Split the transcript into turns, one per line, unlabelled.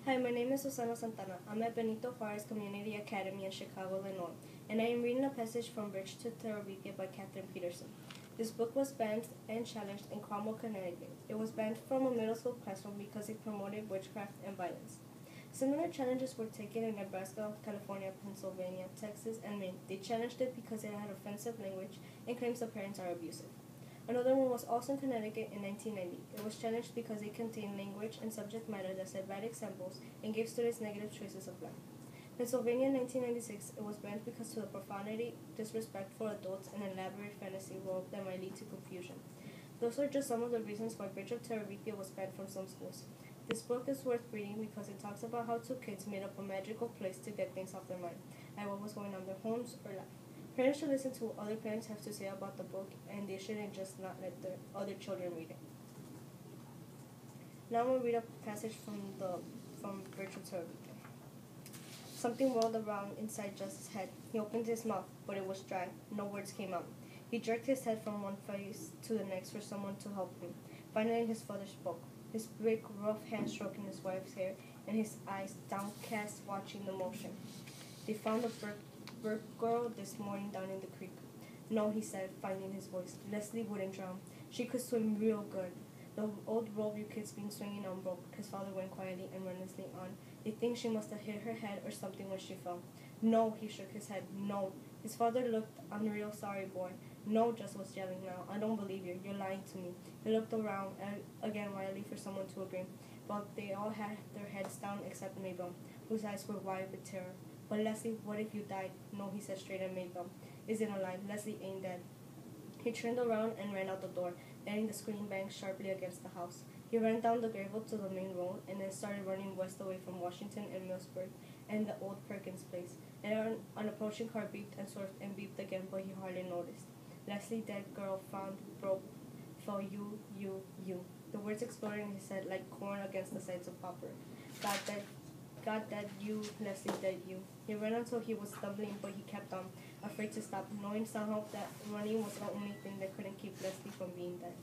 Hi, my name is Susana Santana. I'm at Benito Juarez Community Academy in Chicago, Illinois, and I am reading a passage from Bridge to Terabithia by Catherine Peterson. This book was banned and challenged in Cromwell, Connecticut. It was banned from a middle school classroom because it promoted witchcraft and violence. Similar challenges were taken in Nebraska, California, Pennsylvania, Texas, and Maine. They challenged it because it had offensive language and claims the parents are abusive. Another one was also in Connecticut in 1990. It was challenged because it contained language and subject matter that set bad examples and gave students negative choices of life. Pennsylvania in 1996, it was banned because of the profanity, disrespect for adults, and elaborate fantasy world that might lead to confusion. Those are just some of the reasons why Bridge of Terabithia was banned from some schools. This book is worth reading because it talks about how two kids made up a magical place to get things off their mind, and what was going on in their homes or life. Parents should listen to what other parents have to say about the book, and they shouldn't just not let their other children read it. Now I'm going to read a passage from Bridge of Terabithia. Something whirled around inside Jus's head. He opened his mouth, but it was dry. No words came out. He jerked his head from one face to the next for someone to help him. Finally, his father spoke, his big, rough hand stroking his wife's hair, and his eyes downcast watching the motion. They found a bird girl this morning down in the creek. No, he said, finding his voice. Leslie wouldn't drown. She could swim real good. The old rope you kids been swinging on broke. His father went quietly and earnestly on. They think she must have hit her head or something when she fell. No, he shook his head. No. His father looked unreal sorry, boy. No, Just was yelling now. I don't believe you. You're lying to me. He looked around again wildly for someone to agree. But they all had their heads down except Mabel, whose eyes were wide with terror. But Leslie, what if you died? No, he said straight at Mabel. Isn't alive. Leslie ain't dead. He turned around and ran out the door, letting the screen bang sharply against the house. He ran down the gravel to the main road and then started running west away from Washington and Millsburg and the old Perkins place. And an approaching car beeped and swerved and beeped again, but he hardly noticed. Leslie, dead girl, found, broke, fell, you. The words exploded in his head like corn against the sides of popper. God dead you, Leslie dead you. He ran until he was stumbling, but he kept on, afraid to stop, knowing somehow that running was the only thing that couldn't keep Leslie from being dead.